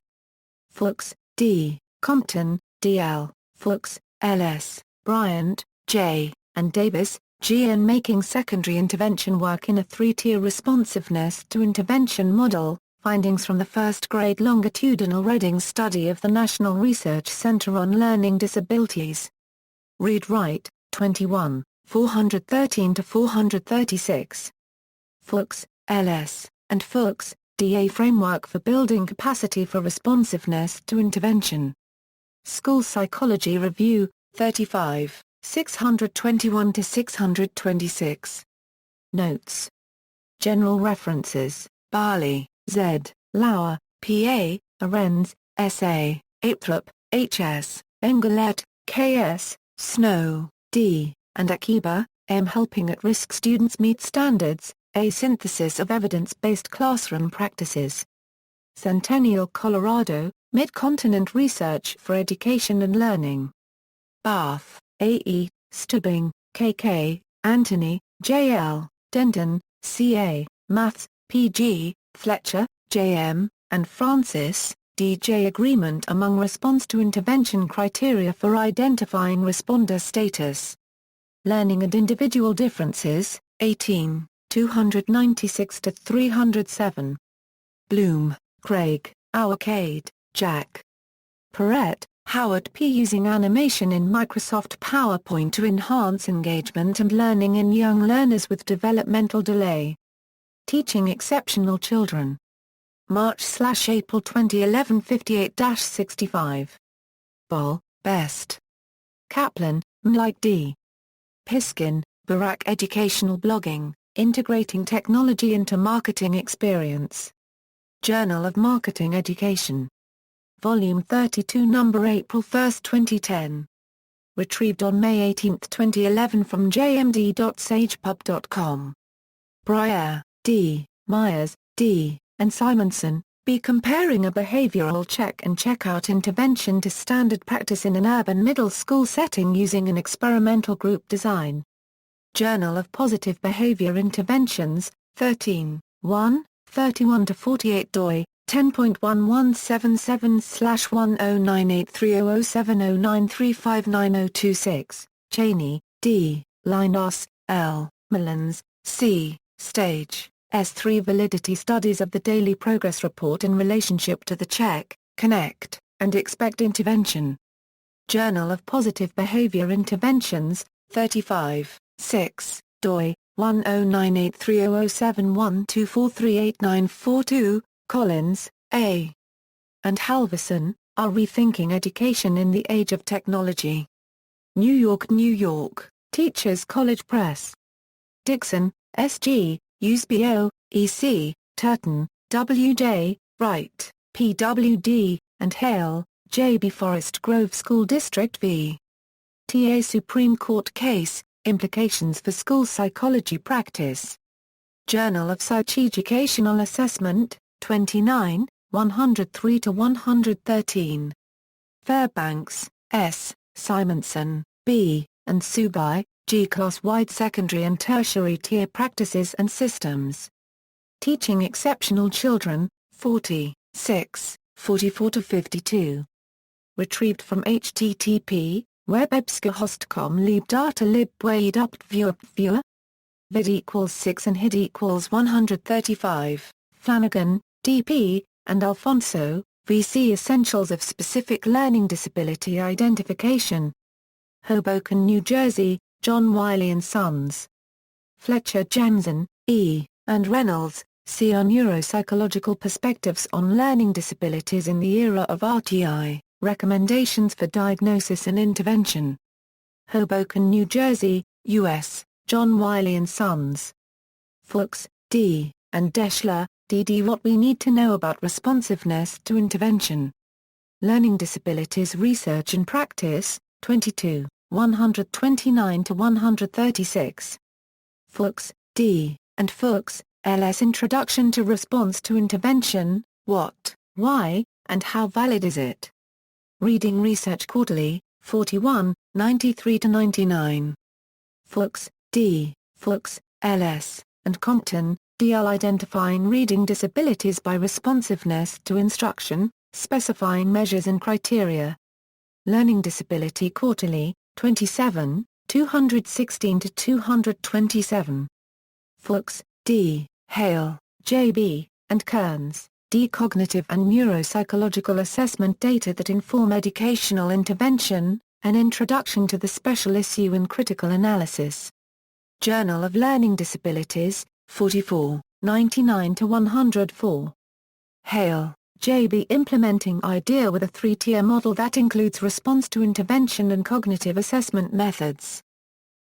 Fuchs, D., Compton, D. L., Fuchs, L. S., Bryant, J., and Davis, G. and Making Secondary Intervention Work in a 3-Tier Responsiveness to Intervention Model, Findings from the First Grade Longitudinal Reading Study of the National Research Center on Learning Disabilities. Read-Write, 21, 413-436. Fuchs, L. S., and Fuchs, D. A Framework for Building Capacity for Responsiveness to Intervention. School Psychology Review, 35, 621-626. Notes. General references, Barley, Z., Lauer, P.A., Arens, S.A., Aptrup, H.S., Engelet, K.S., Snow, D., and Akiba, M. Helping at-risk students meet standards, A Synthesis of Evidence-Based Classroom Practices. Centennial, Colorado, Mid-Continent Research for Education and Learning. Bath, A.E., Stubbing, K.K., Anthony, J.L., Denton, C.A., Maths, P.G., Fletcher, J.M., and Francis, D.J. Agreement among Response to Intervention Criteria for Identifying Responder Status. Learning and Individual Differences, 18, 296-307. Bloom, Craig, Auercade, Jack. Perrett, Howard P. Using Animation in Microsoft PowerPoint to Enhance Engagement and Learning in Young Learners with Developmental Delay. Teaching Exceptional Children. March/April 2011 58-65. Boll, Best. Kaplan, Mike D. Piskin, Barak Educational Blogging, Integrating Technology into Marketing Experience. Journal of Marketing Education. Volume 32 No. April 1, 2010. Retrieved on May 18, 2011 from jmd.sagepub.com. Breyer, D., Myers, D., and Simonson, B. Comparing a behavioral check and checkout intervention to standard practice in an urban middle school setting using an experimental group design. Journal of Positive Behavior Interventions, 13, 1, 31-48 doi, 10.1177/1098300709359026, Cheney, D., Linos, L., Mullins, C., Stage, S3 Validity Studies of the Daily Progress Report in relationship to the check, connect, and expect intervention. Journal of Positive Behavior Interventions, 35, 6, doi, 1098300712438942, Collins, A. and Halverson, are Rethinking Education in the Age of Technology. New York, New York, Teachers College Press. Dixon, S.G., USBO, E.C., Turton, W.J., Wright, P.W.D., and Hale, J.B. Forest Grove School District v. TA Supreme Court Case, Implications for School Psychology Practice. Journal of Psycheducational Assessment, 29, 103-113. Fairbanks, S., Simonson, B., and Subai, G. Class-wide secondary and tertiary tier practices and systems. Teaching Exceptional Children, 46, 44-52. Retrieved from http, webebscohostcom lib data lib viewer. Vid equals 6 and hid equals 135, Flanagan, D.P., and Alfonso, V.C. Essentials of Specific Learning Disability Identification. Hoboken, New Jersey, John Wiley & Sons. Fletcher, Jansen, E., and Reynolds, C. on Neuropsychological Perspectives on Learning Disabilities in the Era of Rti, Recommendations for Diagnosis and Intervention. Hoboken, New Jersey, U.S., John Wiley & Sons. Fuchs, D., and Deschler, D.D. What We Need to Know About Responsiveness to Intervention. Learning Disabilities Research and Practice, 22, 129-136. Fuchs, D., and Fuchs, L.S. Introduction to Response to Intervention, What, Why, and How Valid Is It? Reading Research Quarterly, 41, 93-99. Fuchs, D., Fuchs, L.S., and Compton, D.L. Identifying Reading Disabilities by Responsiveness to Instruction, Specifying Measures and Criteria. Learning Disability Quarterly, 27, 216-227. Fuchs, D., Hale, J.B., and Kearns, D. Cognitive and Neuropsychological Assessment Data that Inform Educational Intervention, An Introduction to the Special Issue in Critical Analysis. Journal of Learning Disabilities, 44, 99-104. Hale, J.B. Implementing Rti with a three-tier model that includes response to intervention and cognitive assessment methods.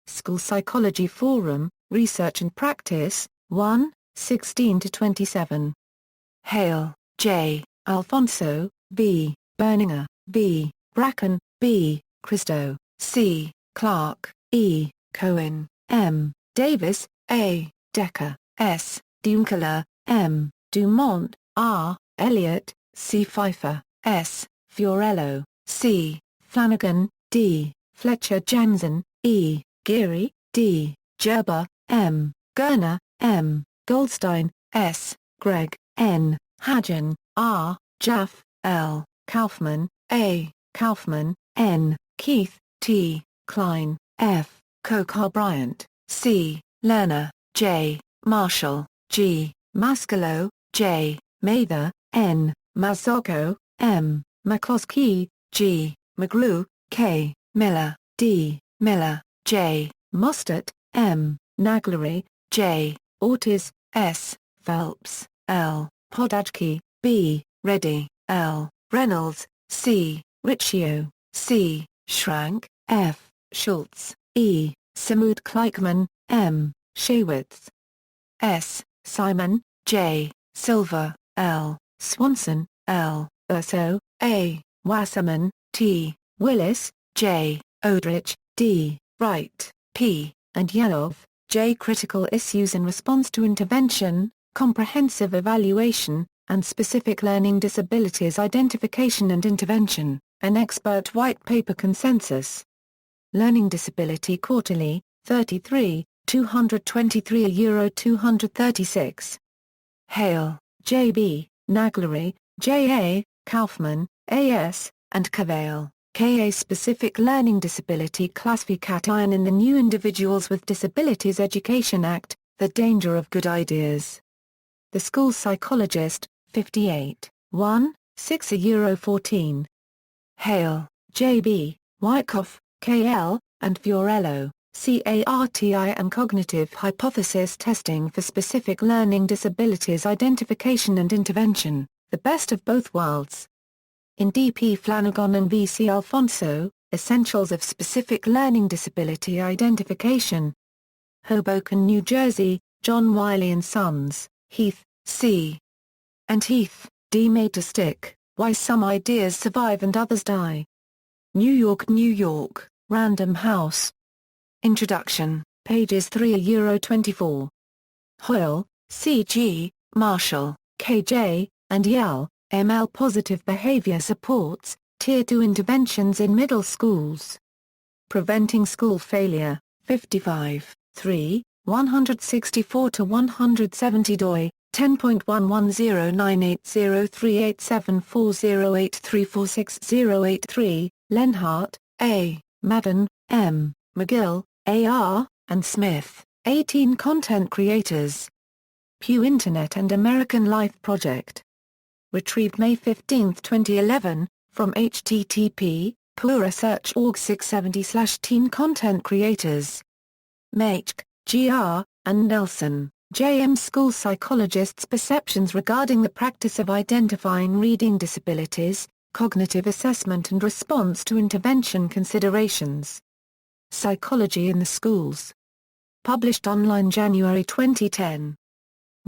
School Psychology Forum, Research and Practice, 1, 16-27. Hale, J., Alfonso, B., Berninger, B., Bracken, B., Christo, C., Clark, E., Cohen, M., Davis, A., Decker, S., Dunkler, M., Dumont, R., Elliott, C. Pfeiffer, S., Fiorello, C., Flanagan, D., Fletcher, Jansen, E., Geary, D., Gerber, M., Gerner, M., Goldstein, S., Gregg, N., Hagen, R., Jaff, L., Kaufman, A., Kaufman, N., Keith, T., Klein, F., Coker-Bryant, C., Lerner, J., Marshall, G., Mascalo, J., Mather, N., Mazzocco, M., McCloskey, G., McGrew, K., Miller, D., Miller, J., Mostert, M., Naglery, J., Ortiz, S., Phelps, L., Podajki, B., Reddy, L., Reynolds, C., Riccio, C., Schrank, F., Schultz, E., Samud Kleichman, M., Shaywitz, S., Simon, J., Silver, L., Swanson, L., Urso, A., Wasserman, T., Willis, J., Odrich, D., Wright, P., and Yelov, J. Critical Issues in Response to Intervention, Comprehensive Evaluation, and Specific Learning Disabilities Identification and Intervention, an Expert White Paper Consensus. Learning Disability Quarterly, 33, 223 Euro 236. Hale, J.B., Naglery, J.A., Kaufman, A.S., and Cavale, K.A. Specific Learning Disability Classification in the New Individuals with Disabilities Education Act, The Danger of Good Ideas. The School Psychologist, 58, 1, 6 Euro 14. Hale, J.B., Wyckoff, K.L., and Fiorello, CARTI and Cognitive Hypothesis Testing for Specific Learning Disabilities Identification and Intervention, The Best of Both Worlds. In D.P. Flanagan and V.C. Alfonso, Essentials of Specific Learning Disability Identification. Hoboken, New Jersey, John Wiley & Sons, Heath, C. and Heath, D. Made to Stick, Why Some Ideas Survive and Others Die. New York, New York, Random House. Introduction, pages 3 Euro 24. Hoyle, C.G., Marshall, K.J., and Yell, M.L. Positive Behavior Supports, Tier 2 Interventions in Middle Schools. Preventing School Failure, 55, 3, 164-170 doi, 10.110980387408346083, Lenhart, A., Madden, M., McGill, A.R., and Smith, 18 Content Creators. Pew Internet and American Life Project. Retrieved May 15, 2011, from http://PewResearch.org 670/Teen Content Creators. Machk, G.R., and Nelson, J.M. School Psychologists' Perceptions Regarding the Practice of Identifying Reading Disabilities, Cognitive Assessment and Response to Intervention Considerations. Psychology in the Schools. Published online January 2010.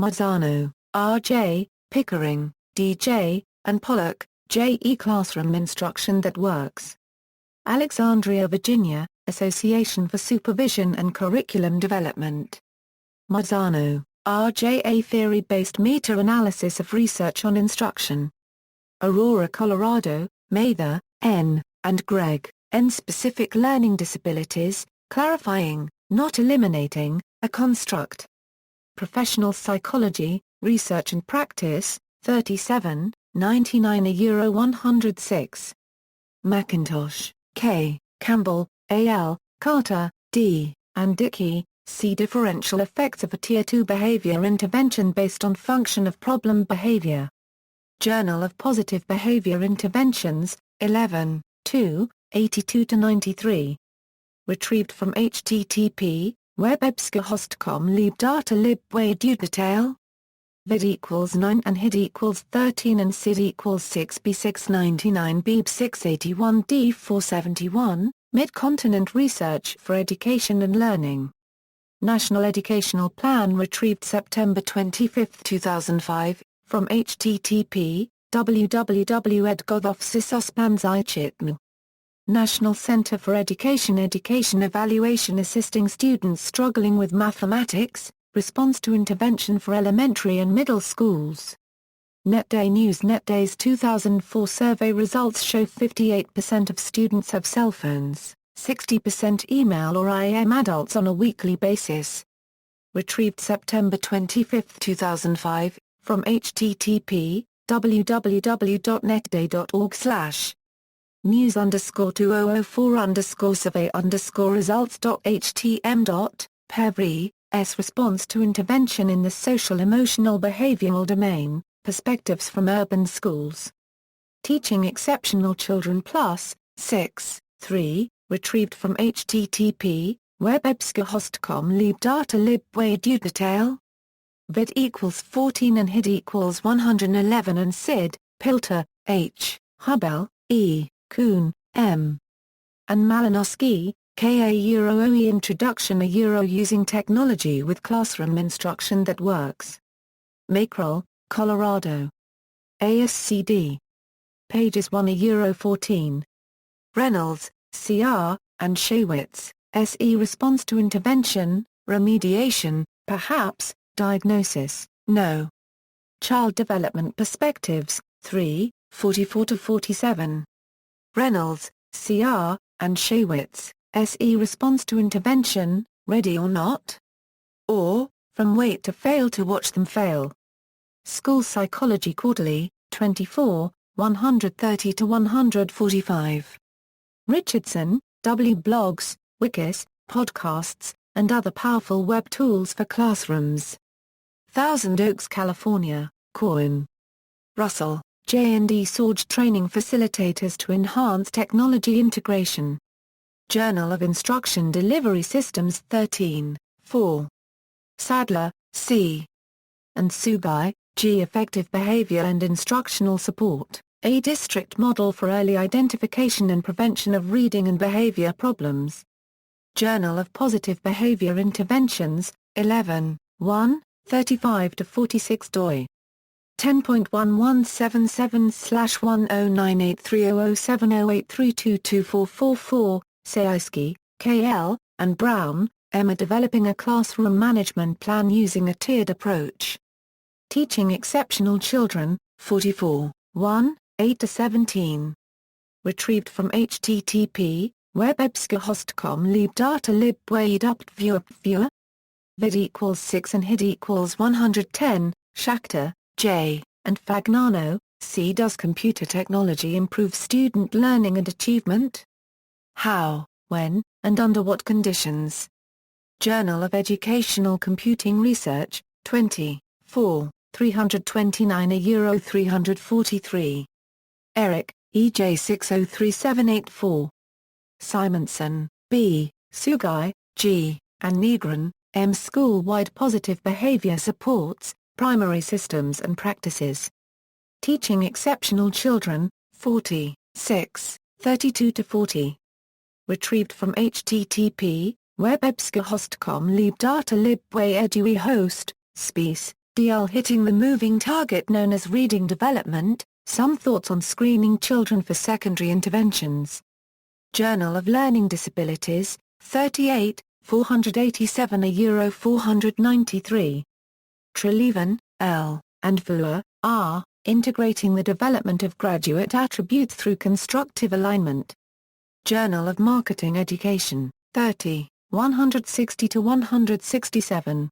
Marzano, R.J., Pickering, D.J., and Pollock, J.E. Classroom Instruction That Works. Alexandria, Virginia, Association for Supervision and Curriculum Development. Marzano, R.J. A Theory-Based Meta-Analysis of Research on Instruction. Aurora, Colorado, Mather, N., and Gregg, N. Specific Learning Disabilities, Clarifying, Not Eliminating, a Construct. Professional Psychology, Research and Practice, 37, 99 Euro 106. McIntosh, K., Campbell, A.L., Carter, D., and Dickey, C. Differential Effects of a Tier 2 Behavior Intervention Based on Function of Problem Behavior. Journal of Positive Behavior Interventions, 11, 2, 82-93. Retrieved from http://webebscohost.com libdata libway du detail. Vid equals 9 and hid equals 13 and sid equals 6 b699 beeb 681 d471, Mid-Continent Research for Education and Learning. National Educational Plan retrieved September 25, 2005, from http://www.edgovofsysospanzaichitnu. National Center for Education Evaluation Assisting Students Struggling with Mathematics, Response to Intervention for Elementary and Middle Schools. NetDay News. NetDay's 2004 survey results show 58% of students have cell phones, 60% email or IM adults on a weekly basis. Retrieved September 25, 2005, from http://www.netday.org/ news_2004_survey_results.htm. Pevry, S. Response to Intervention in the Social-Emotional Behavioral Domain, Perspectives from Urban Schools. Teaching Exceptional Children Plus, 6, 3, retrieved from http://webebscohost.com libdata libway du detail. Vid equals 14 and hid equals 111 and sid, Pilter, H., Hubel, E., Kuhn, M. and Malinowski, K.A. OE Introduction a Using Technology with Classroom Instruction That Works. Mackerel, Colorado. ASCD. Pages 1 Euro 14. Reynolds, C.R., and Shaywitz, S.E. Response to intervention, remediation, perhaps, diagnosis, no. Child Development Perspectives, 3, 44-47. Reynolds, C.R., and Shaywitz, S.E. Response to intervention, ready or not? Or, From Wait to Fail to Watch Them Fail. School Psychology Quarterly, 24, 130-145. Richardson, W. Blogs, wikis, podcasts, and other powerful web tools for classrooms. Thousand Oaks, California, Cohen. Russell, J&E Sorge Training Facilitators to Enhance Technology Integration. Journal of Instruction Delivery Systems 13, 4. Sadler, C. and Sugai, G. Effective Behavior and Instructional Support, a District Model for Early Identification and Prevention of Reading and Behavior Problems. Journal of Positive Behavior Interventions, 11, 1, 35-46 doi. 10.1177/1098300708322444, Sayowski, K.L., and Brown, Emma. Developing a Classroom Management Plan Using a Tiered Approach. Teaching Exceptional Children, 44, 1, 8-17. Retrieved from http, webebscohost.com libdata libwaydupt vid equals 6 and hid equals 110, Schachter, J., and Fagnano, C. Does computer technology improve student learning and achievement? How, when, and under what conditions? Journal of Educational Computing Research, 24, 329 €343. Eric, E.J. 603784. Simonson, B., Sugai, G., and Negron, M. School-wide Positive Behavior Supports, Primary Systems and Practices. Teaching Exceptional Children, 46, 32-40. Retrieved from http, webebscohost.com libdata libway host, Spies, DL. Hitting the Moving Target known as Reading Development, Some Thoughts on Screening Children for Secondary Interventions. Journal of Learning Disabilities, 38, 487 €493. Treleaven, L., and Vua, R., Integrating the Development of Graduate Attributes Through Constructive Alignment. Journal of Marketing Education, 30, 160-167.